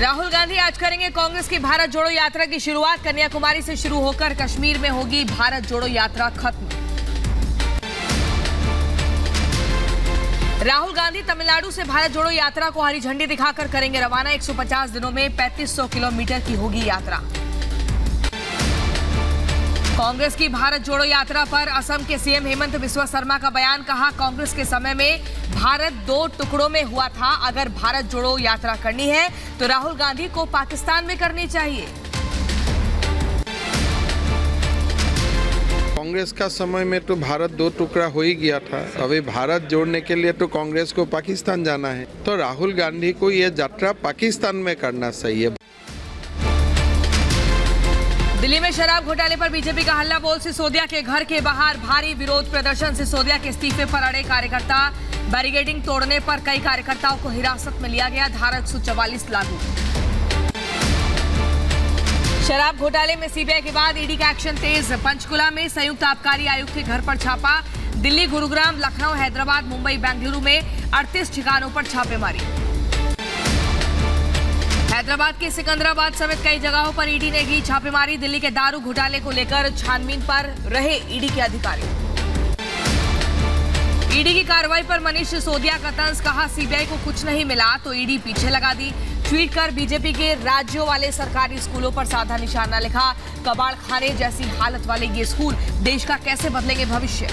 राहुल गांधी आज करेंगे कांग्रेस की भारत जोड़ो यात्रा की शुरुआत। कन्याकुमारी से शुरू होकर कश्मीर में होगी भारत जोड़ो यात्रा खत्म। राहुल गांधी तमिलनाडु से भारत जोड़ो यात्रा को हरी झंडी दिखाकर करेंगे रवाना। 150 दिनों में 3500 किलोमीटर की होगी यात्रा। कांग्रेस की भारत जोड़ो यात्रा पर असम के सीएम हेमंत बिस्वा शर्मा का बयान। कहा, कांग्रेस के समय में भारत 2 टुकड़ों में हुआ था। अगर भारत जोड़ो यात्रा करनी है तो राहुल गांधी को पाकिस्तान में करनी चाहिए। कांग्रेस का समय में तो भारत 2 टुकड़ा हो ही गया था। अभी भारत जोड़ने के लिए तो कांग्रेस को पाकिस्तान जाना है, तो राहुल गांधी को यह यात्रा पाकिस्तान में करना सही है। दिल्ली में शराब घोटाले पर बीजेपी का हल्ला बोल। सिसोदिया के घर के बाहर भारी विरोध प्रदर्शन। सिसोदिया के इस्तीफे पर अड़े कार्यकर्ता। बैरिकेडिंग तोड़ने पर कई कार्यकर्ताओं को हिरासत में लिया गया। धारा 144 लागू। शराब घोटाले में सीबीआई के बाद ईडी का एक्शन तेज। पंचकुला में संयुक्त आबकारी आयुक्त के घर पर छापा। दिल्ली, गुरुग्राम, लखनऊ, हैदराबाद, मुंबई, बेंगलुरु में 38 ठिकानों पर छापेमारी। हैदराबाद के सिकंदराबाद समेत कई जगहों पर ईडी ने की छापेमारी। दिल्ली के दारू घोटाले को लेकर छानबीन पर रहे ईडी के अधिकारी। ईडी की कार्रवाई पर मनीष सिसोदिया का तंज। कहा, सीबीआई को कुछ नहीं मिला तो ईडी पीछे लगा दी। ट्वीट कर बीजेपी के राज्यों वाले सरकारी स्कूलों पर साधा निशाना लिखा। कबाड़ खाने जैसी हालत वाले ये स्कूल देश का कैसे बदलेंगे भविष्य।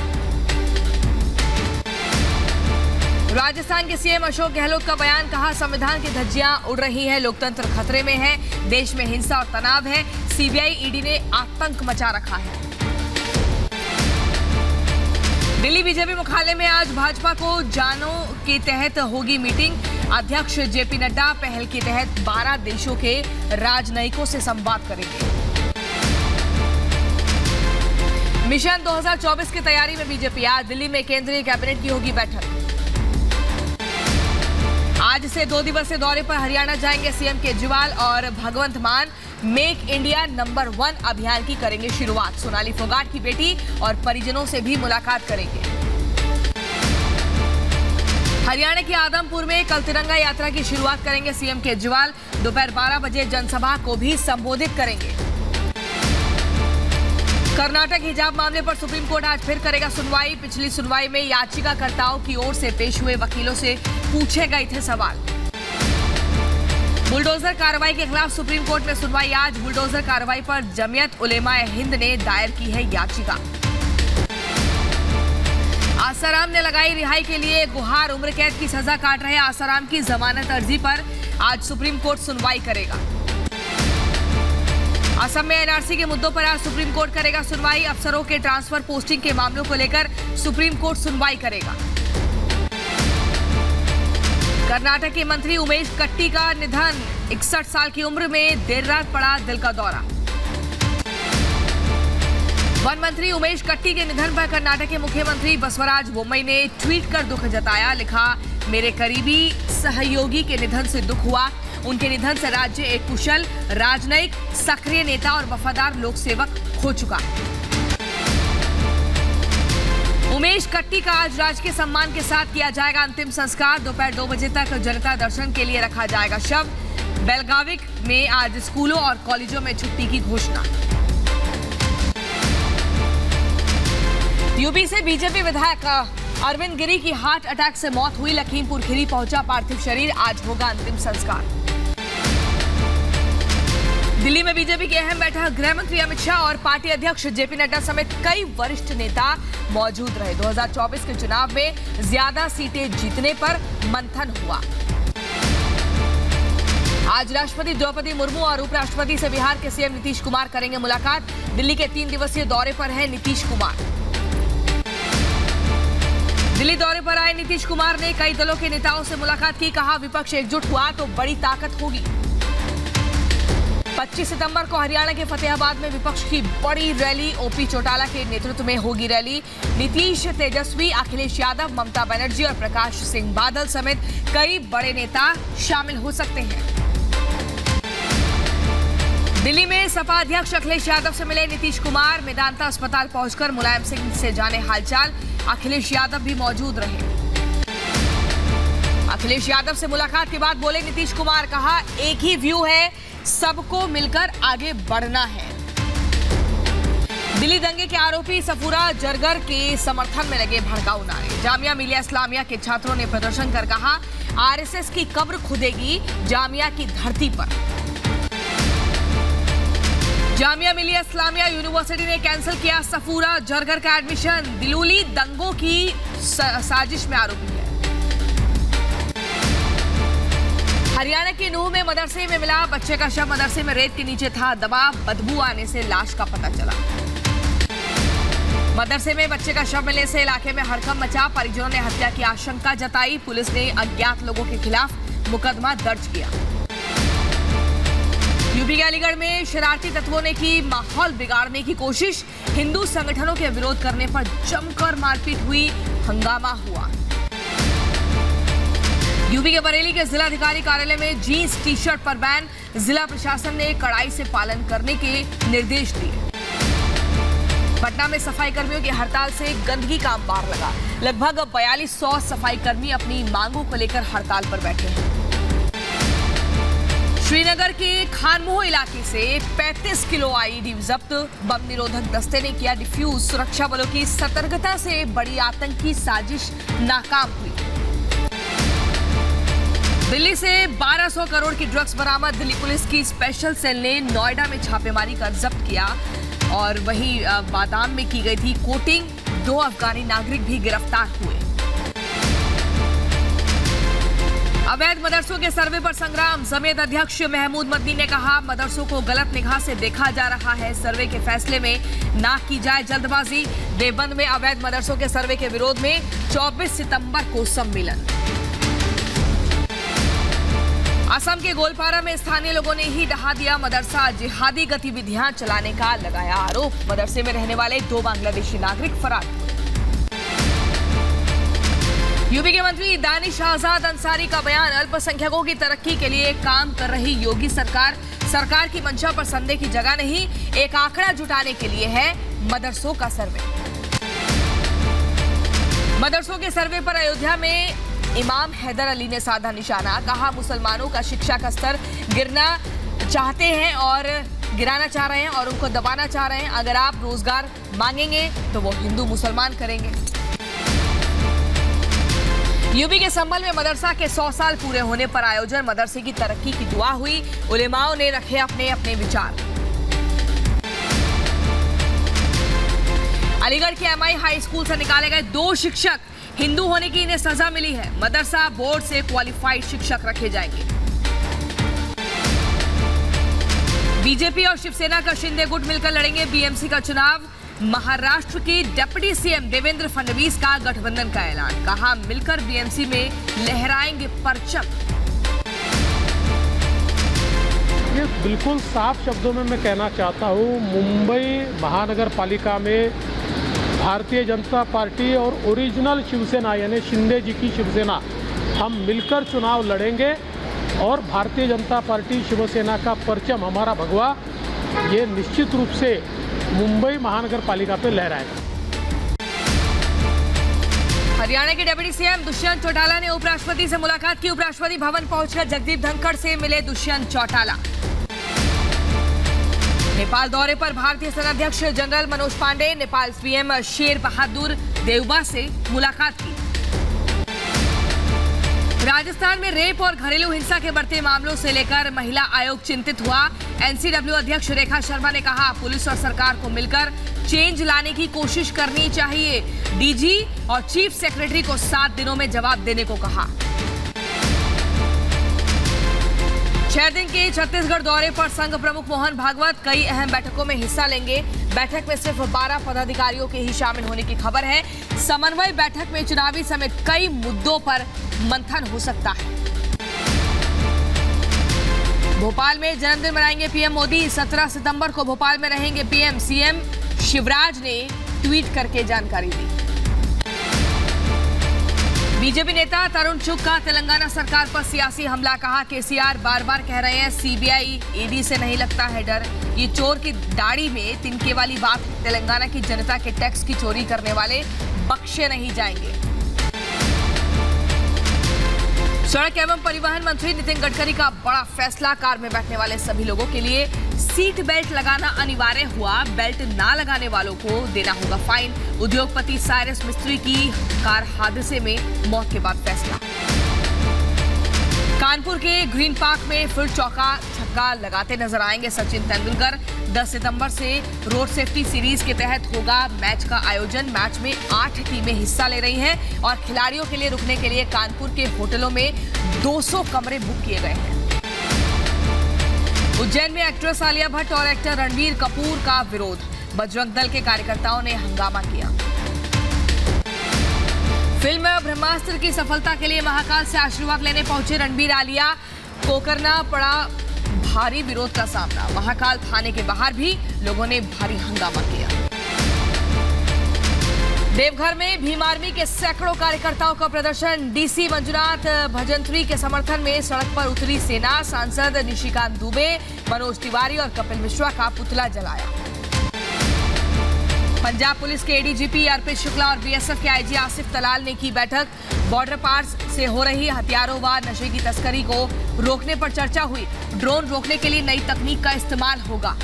राजस्थान के सीएम अशोक गहलोत का बयान। कहा, संविधान की धज्जियां उड़ रही हैं, लोकतंत्र खतरे में है, देश में हिंसा और तनाव है, सीबीआई ईडी ने आतंक मचा रखा है। दिल्ली बीजेपी मुख्यालय में आज भाजपा को जानो के तहत होगी मीटिंग। अध्यक्ष जेपी नड्डा पहल के तहत 12 देशों के राजनयिकों से संवाद करेंगे। मिशन 2024 की तैयारी में बीजेपी। आज दिल्ली में केंद्रीय कैबिनेट की होगी बैठक। आज से 2 दिवसीय दौरे पर हरियाणा जाएंगे सीएम केजरीवाल और भगवंत मान। मेक इंडिया नंबर 1 अभियान की करेंगे शुरुआत। सोनाली फोगाट की बेटी और परिजनों से भी मुलाकात करेंगे। हरियाणा के आदमपुर में कल तिरंगा यात्रा की शुरुआत करेंगे सीएम केजरीवाल। दोपहर 12 बजे जनसभा को भी संबोधित करेंगे। कर्नाटक हिजाब मामले पर सुप्रीम कोर्ट आज फिर करेगा सुनवाई। पिछली सुनवाई में याचिकाकर्ताओं की ओर से पेश हुए वकीलों से पूछे गए थे सवाल। बुलडोजर कार्रवाई के खिलाफ सुप्रीम कोर्ट में सुनवाई आज। बुलडोजर कार्रवाई पर जमियत उलेमाए हिंद ने दायर की है याचिका। आसाराम ने लगाई रिहाई के लिए गुहार। उम्र कैद की सजा काट रहे आसाराम की जमानत अर्जी पर आज सुप्रीम कोर्ट सुनवाई करेगा। असम में एनआरसी के मुद्दों पर आज सुप्रीम कोर्ट करेगा सुनवाई। अफसरों के ट्रांसफर पोस्टिंग के मामलों को लेकर सुप्रीम कोर्ट सुनवाई करेगा। कर्नाटक के मंत्री उमेश कट्टी का निधन। 61 साल की उम्र में देर रात पड़ा दिल का दौरा। वन मंत्री उमेश कट्टी के निधन पर कर्नाटक के मुख्यमंत्री बसवराज बोम्मई ने ट्वीट कर दुख जताया। लिखा, मेरे करीबी सहयोगी के निधन से दुख हुआ। उनके निधन से राज्य एक कुशल राजनयिक, सक्रिय नेता और वफादार लोक सेवक खो चुका है। उमेश कट्टी का आज राजकीय सम्मान के साथ किया जाएगा अंतिम संस्कार। दोपहर 2 बजे तक जनता दर्शन के लिए रखा जाएगा शव। बेलगाविक में आज स्कूलों और कॉलेजों में छुट्टी की घोषणा। यूपी से बीजेपी विधायक अरविंद गिरी की हार्ट अटैक से मौत हुई। लखीमपुर खीरी पहुंचा पार्थिव शरीर। आज होगा अंतिम संस्कार। दिल्ली में बीजेपी की अहम बैठक। गृह मंत्री अमित शाह और पार्टी अध्यक्ष जेपी नड्डा समेत कई वरिष्ठ नेता मौजूद रहे। 2024 के चुनाव में ज्यादा सीटें जीतने पर मंथन हुआ। आज राष्ट्रपति द्रौपदी मुर्मू और उपराष्ट्रपति से बिहार के सीएम नीतीश कुमार करेंगे मुलाकात। दिल्ली के 3 दिवसीय दौरे पर हैं नीतीश कुमार। दिल्ली दौरे पर आए नीतीश कुमार ने कई दलों के नेताओं से मुलाकात की। कहा, विपक्ष एकजुट हुआ तो बड़ी ताकत होगी। 25 सितंबर को हरियाणा के फतेहाबाद में विपक्ष की बड़ी रैली। ओपी चौटाला के नेतृत्व में होगी रैली। नीतीश, तेजस्वी, अखिलेश यादव, ममता बनर्जी और प्रकाश सिंह बादल समेत कई बड़े नेता शामिल हो सकते हैं। दिल्ली में सपा अध्यक्ष अखिलेश यादव से मिले नीतीश कुमार। मेदांता अस्पताल पहुंचकर मुलायम सिंह से जाने हालचाल। अखिलेश यादव भी मौजूद रहे। अखिलेश यादव से मुलाकात के बाद बोले नीतीश कुमार, कहा एक ही व्यू है, सबको मिलकर आगे बढ़ना है। दिल्ली दंगे के आरोपी सफूरा जरगर के समर्थन में लगे भड़काऊ नारे। जामिया मिलिया इस्लामिया के छात्रों ने प्रदर्शन कर कहा, आरएसएस की कब्र खुदेगी जामिया की धरती पर। जामिया मिलिया इस्लामिया यूनिवर्सिटी ने कैंसिल किया सफूरा जरगर का एडमिशन। दिल्ली दंगों की साजिश में आरोपी है। हरियाणा के नूह में मदरसे में मिला बच्चे का शव। मदरसे में रेत के नीचे था दबा, बदबू आने से लाश का पता चला। मदरसे में बच्चे का शव मिलने से इलाके में हड़कंप मचा। परिजनों ने हत्या की आशंका जताई। पुलिस ने अज्ञात लोगों के खिलाफ मुकदमा दर्ज किया। यूपी के अलीगढ़ में शरारती तत्वों ने की माहौल बिगाड़ने की कोशिश। हिंदू संगठनों के विरोध करने पर जमकर मारपीट हुई, हंगामा हुआ। यूपी के बरेली के जिलाधिकारी कार्यालय में जीन्स टी शर्ट पर बैन। जिला प्रशासन ने कड़ाई से पालन करने के निर्देश दिए। पटना में सफाई कर्मियों की हड़ताल से गंदगी का अंबार लगा। लगभग 4200 सफाई कर्मी अपनी मांगों को लेकर हड़ताल पर बैठे हैं। श्रीनगर के खानमोह इलाके से 35 किलो आईडी जब्त। बम निरोधक दस्ते ने किया डिफ्यूज। सुरक्षा बलों की सतर्कता से बड़ी आतंकी साजिश नाकाम हुई। दिल्ली से 1200 करोड़ की ड्रग्स बरामद। दिल्ली पुलिस की स्पेशल सेल ने नोएडा में छापेमारी कर जब्त किया और वहीं बादाम में की गई थी कोटिंग। 2 अफगानी नागरिक भी गिरफ्तार हुए। अवैध मदरसों के सर्वे पर संग्राम। जमीयत अध्यक्ष महमूद मदनी ने कहा, मदरसों को गलत निगाह से देखा जा रहा है। सर्वे के फैसले में ना की जाए जल्दबाजी। देवबंद में अवैध मदरसों के सर्वे के विरोध में 24 सितंबर को सम्मेलन। असम के गोलपारा में स्थानीय लोगों ने ही ढहा दिया मदरसा। जिहादी गतिविधियां चलाने का लगाया आरोप। मदरसे में रहने वाले 2 बांग्लादेशी नागरिक फरार हुए। यूपी के मंत्री दानिश आजाद अंसारी का बयान, अल्पसंख्यकों की तरक्की के लिए काम कर रही योगी सरकार की मंशा पर संदेह की जगह नहीं। एक आंकड़ा जुटाने के लिए है मदरसों का सर्वे। मदरसों के सर्वे पर अयोध्या में इमाम हैदर अली ने साधा निशाना। कहा, मुसलमानों का शिक्षा का स्तर गिराना चाह रहे हैं और उनको दबाना चाह रहे हैं। अगर आप रोजगार मांगेंगे तो वो हिंदू मुसलमान करेंगे। यूपी के संभल में मदरसा के 100 साल पूरे होने पर आयोजन। मदरसे की तरक्की की दुआ हुई। उलेमाओं ने रखे अपने अपने विचार। अलीगढ़ के एमआई हाई स्कूल से निकाले गए 2 शिक्षक। हिंदू होने की इन्हें सजा मिली है। मदरसा बोर्ड से क्वालिफाइड शिक्षक रखे जाएंगे। बीजेपी और शिवसेना का शिंदे गुट मिलकर लड़ेंगे बीएमसी का चुनाव। महाराष्ट्र के डिप्टी सीएम देवेंद्र फडणवीस का गठबंधन का ऐलान। कहा, मिलकर बीएमसी में लहराएंगे परचम। ये बिल्कुल साफ शब्दों में मैं कहना चाहता हूँ, मुंबई महानगर पालिका में भारतीय जनता पार्टी और ओरिजिनल शिवसेना यानी शिंदे जी की शिवसेना हम मिलकर चुनाव लड़ेंगे और भारतीय जनता पार्टी शिवसेना का परचम, हमारा भगवा, ये निश्चित रूप से मुंबई महानगर पालिका पे लहराएगा। हरियाणा के डिप्टी सीएम दुष्यंत चौटाला ने उपराष्ट्रपति से मुलाकात की। उपराष्ट्रपति भवन पहुंचकर जगदीप धनखड़ से मिले दुष्यंत चौटाला। नेपाल दौरे पर भारतीय सेनाध्यक्ष जनरल मनोज पांडे, नेपाल पीएम शेर बहादुर देउबा से मुलाकात की। राजस्थान में रेप और घरेलू हिंसा के बढ़ते मामलों से लेकर महिला आयोग चिंतित हुआ। एनसीडब्ल्यू अध्यक्ष रेखा शर्मा ने कहा, पुलिस और सरकार को मिलकर चेंज लाने की कोशिश करनी चाहिए। डीजी और चीफ सेक्रेटरी को 7 दिनों में जवाब देने को कहा। 6 दिन के छत्तीसगढ़ दौरे पर संघ प्रमुख मोहन भागवत कई अहम बैठकों में हिस्सा लेंगे। बैठक में सिर्फ 12 पदाधिकारियों के ही शामिल होने की खबर है। समन्वय बैठक में चुनावी समेत कई मुद्दों पर मंथन हो सकता है। भोपाल में जन्मदिन मनाएंगे पीएम मोदी। 17 सितंबर को भोपाल में रहेंगे पीएम। सीएम शिवराज ने ट्वीट करके जानकारी दी। बीजेपी नेता तरुण चुग का तेलंगाना सरकार पर सियासी हमला। कहा, केसीआर बार बार कह रहे हैं सीबीआई ईडी से नहीं लगता है डर। ये चोर की दाढ़ी में तिनके वाली बात है। तेलंगाना की जनता के टैक्स की चोरी करने वाले बख्शे नहीं जाएंगे। सड़क एवं परिवहन मंत्री नितिन गडकरी का बड़ा फैसला, कार में बैठने वाले सभी लोगों के लिए सीट बेल्ट लगाना अनिवार्य हुआ। बेल्ट ना लगाने वालों को देना होगा फाइन। उद्योगपति साइरस मिस्त्री की कार हादसे में मौत के बाद फैसला। कानपुर के ग्रीन पार्क में फिर चौका छक्का लगाते नजर आएंगे सचिन तेंदुलकर। 10 सितंबर से रोड सेफ्टी सीरीज के तहत होगा मैच का आयोजन। मैच में 8 टीमें हिस्सा ले रही हैं और खिलाड़ियों के लिए रुकने के लिए कानपुर के होटलों में 200 कमरे बुक किए गए हैं। उज्जैन में एक्ट्रेस आलिया भट्ट और एक्टर रणबीर कपूर का विरोध। बजरंग दल के कार्यकर्ताओं ने हंगामा किया। फिल्म ब्रह्मास्त्र की सफलता के लिए महाकाल से आशीर्वाद लेने पहुंचे रणबीर, आलिया को करना पड़ा भारी विरोध का सामना। महाकाल थाने के बाहर भी लोगों ने भारी हंगामा किया। देवघर में भीम आर्मी के सैकड़ों कार्यकर्ताओं का प्रदर्शन। डीसी मंजुनाथ भजंत्री के समर्थन में सड़क पर उतरी सेना। सांसद निशिकांत दुबे, मनोज तिवारी और कपिल मिश्रा का पुतला जलाया। पंजाब पुलिस के एडीजीपी अर्पित शुक्ला और बीएसएफ के आईजी आसिफ तलाल ने की बैठक। बॉर्डर पार से हो रही हथियारों व नशे की तस्करी को रोकने पर चर्चा हुई। ड्रोन रोकने के लिए नई तकनीक का इस्तेमाल होगा।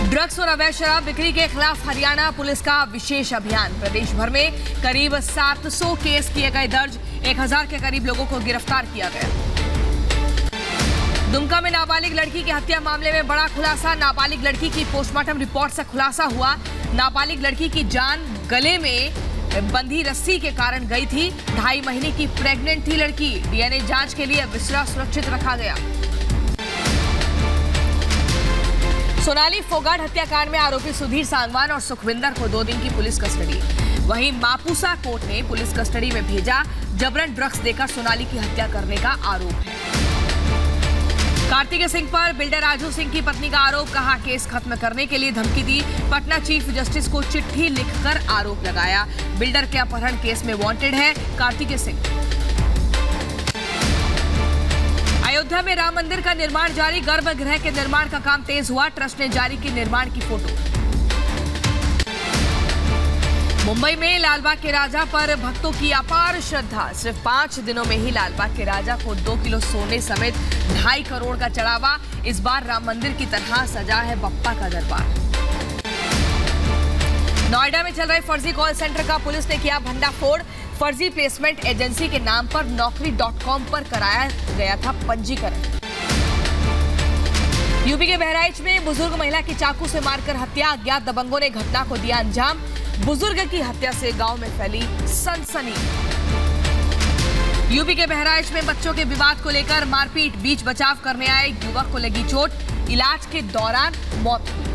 ड्रग्स और अवैध शराब बिक्री के खिलाफ हरियाणा पुलिस का विशेष अभियान। प्रदेश भर में करीब 700 केस किए गए दर्ज। 1000 के करीब लोगों को गिरफ्तार किया गया। दुमका में नाबालिग लड़की की हत्या मामले में बड़ा खुलासा। नाबालिग लड़की की पोस्टमार्टम रिपोर्ट से खुलासा हुआ। नाबालिग लड़की की जान गले में बंधी रस्सी के कारण गई थी। 2.5 महीने की प्रेग्नेंट थी लड़की। डीएनए जांच के लिए विसरा सुरक्षित रखा गया। सोनाली फोगाट हत्याकांड में आरोपी सुधीर सांगवान और सुखविंदर को 2 दिन की पुलिस कस्टडी। वहीं मापुसा कोर्ट ने पुलिस कस्टडी में भेजा। जबरन ड्रग्स देकर सोनाली की हत्या करने का आरोप है। कार्तिकेय सिंह पर बिल्डर राजू सिंह की पत्नी का आरोप। कहा केस खत्म करने के लिए धमकी दी। पटना चीफ जस्टिस को चिट्ठी लिखकर आरोप लगाया। बिल्डर के अपहरण केस में वांटेड है कार्तिकेय सिंह। अयोध्या में राम मंदिर का निर्माण जारी। गर्भगृह के निर्माण का काम तेज हुआ। ट्रस्ट ने जारी की निर्माण की फोटो। मुंबई में लालबाग के राजा पर भक्तों की अपार श्रद्धा। सिर्फ 5 दिनों में ही लालबाग के राजा को 2 किलो सोने समेत 2.5 करोड़ का चढ़ावा। इस बार राम मंदिर की तरह सजा है बप्पा का दरबार। नोएडा में चल रहे फर्जी कॉल सेंटर का पुलिस ने किया भंडाफोड़। फर्जी प्लेसमेंट एजेंसी के नाम पर Naukri.com पर कराया गया था पंजीकरण। यूपी के बहराइच में बुजुर्ग महिला की चाकू से मारकर हत्या। अज्ञात दबंगों ने घटना को दिया अंजाम। बुजुर्ग की हत्या से गांव में फैली सनसनी। यूपी के बहराइच में बच्चों के विवाद को लेकर मारपीट। बीच बचाव करने आए युवक को लगी चोट। इलाज के दौरान मौत हुई।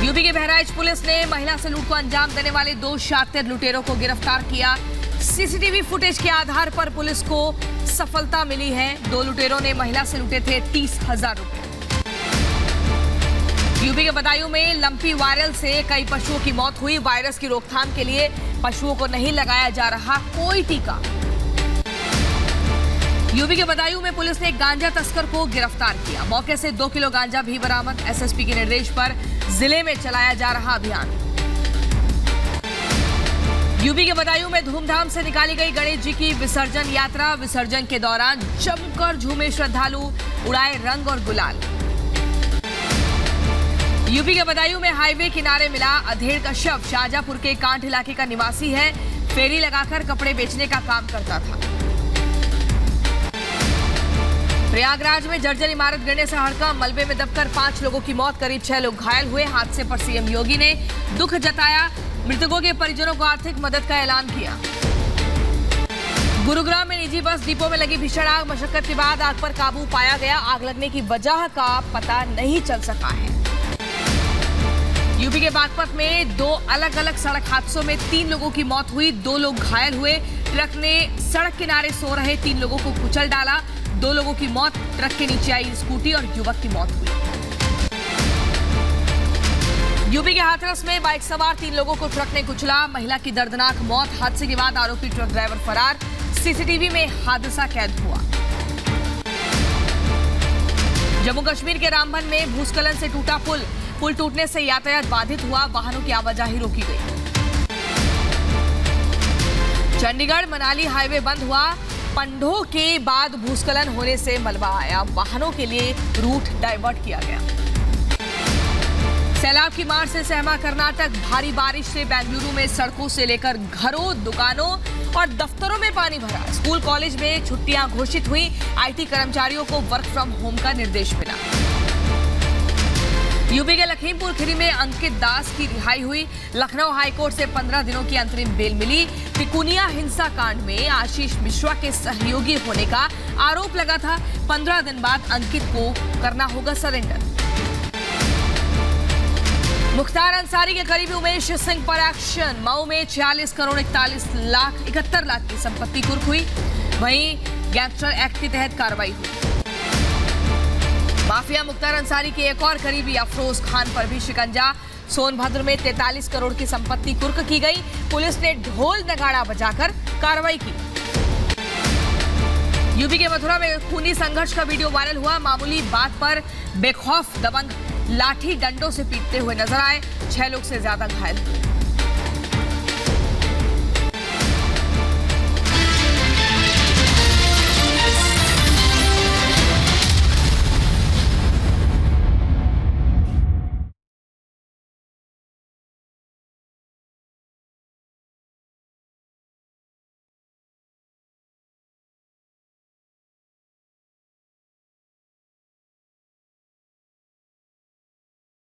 यूपी के बहराइच पुलिस ने महिला से लूट को अंजाम देने वाले 2 शातिर लुटेरों को गिरफ्तार किया। सीसीटीवी फुटेज के आधार पर पुलिस को सफलता मिली है। 2 लुटेरों ने महिला से लूटे थे 30,000 रुपए। यूपी के बदायूं में लंपी वायरल से कई पशुओं की मौत हुई। वायरस की रोकथाम के लिए पशुओं को नहीं लगाया जा रहा कोई टीका। यूपी के बदायूं में पुलिस ने एक गांजा तस्कर को गिरफ्तार किया। मौके से 2 किलो गांजा भी बरामद। एसएसपी के निर्देश पर जिले में चलाया जा रहा अभियान। यूपी के बदायूं में धूमधाम से निकाली गई गणेश जी की विसर्जन यात्रा। विसर्जन के दौरान जमकर झूमे श्रद्धालु, उड़ाए रंग और गुलाल। यूपी के बदायूं में हाईवे किनारे मिला अधेड़ का शव। शाहजहांपुर के कांठ इलाके का निवासी है। फेरी लगाकर कपड़े बेचने का काम करता था। प्रयागराज में जर्जर इमारत गिरने से हड़कंप। मलबे में दबकर 5 लोगों की मौत, करीब 6 लोग घायल हुए। हादसे पर सीएम योगी ने दुख जताया। मृतकों के परिजनों को आर्थिक मदद का ऐलान किया। गुरुग्राम में निजी बस डिपो में लगी भीषण आग। मशक्कत के बाद आग पर काबू पाया गया। आग लगने की वजह का पता नहीं चल सका है। यूपी के बागपत में 2 अलग अलग सड़क हादसों में 3 लोगों की मौत हुई। 2 लोग घायल हुए। ट्रक ने सड़क किनारे सो रहे 3 लोगों को कुचल डाला। 2 लोगों की मौत। ट्रक के नीचे आई स्कूटी और युवक की मौत हुई। यूपी के हाथरस में बाइक सवार 3 लोगों को ट्रक ने कुचला। महिला की दर्दनाक मौत। हादसे के बाद आरोपी ट्रक ड्राइवर फरार। सीसीटीवी में हादसा कैद हुआ। जम्मू कश्मीर के रामबन में भूस्खलन से टूटा पुल। पुल टूटने से यातायात बाधित हुआ। वाहनों की आवाजाही रोकी गई। चंडीगढ़ मनाली हाईवे बंद हुआ। पंडोह के बाद भूस्खलन होने से मलबा आया, वाहनों के लिए रूट डाइवर्ट किया गया। सैलाब की मार से सहमा कर्नाटक। भारी बारिश से बेंगलुरु में सड़कों से लेकर घरों, दुकानों और दफ्तरों में पानी भरा। स्कूल कॉलेज में छुट्टियां घोषित हुई। आईटी कर्मचारियों को वर्क फ्रॉम होम का निर्देश मिला। यूपी के लखीमपुर खीरी में अंकित दास की रिहाई हुई। लखनऊ हाईकोर्ट से 15 दिनों की अंतरिम बेल मिली। तिकुनिया हिंसा कांड में आशीष मिश्रा के सहयोगी होने का आरोप लगा था। 15 दिन बाद अंकित को करना होगा सरेंडर। मुख्तार अंसारी के करीबी उमेश सिंह पर एक्शन। मऊ में 46 करोड़ 71 लाख की संपत्ति कुर्क हुई। वहीं गैंगस्टर एक्ट के तहत कार्रवाई हुई। माफिया मुख्तार अंसारी के एक और करीबी अफरोज खान पर भी शिकंजा। सोनभद्र में 43 करोड़ की संपत्ति कुर्क की गई। पुलिस ने ढोल नगाड़ा बजाकर कार्रवाई की। यूपी के मथुरा में खूनी संघर्ष का वीडियो वायरल हुआ। मामूली बात पर बेखौफ दबंग लाठी डंडों से पीटते हुए नजर आए। 6 लोग से ज्यादा घायल हुए।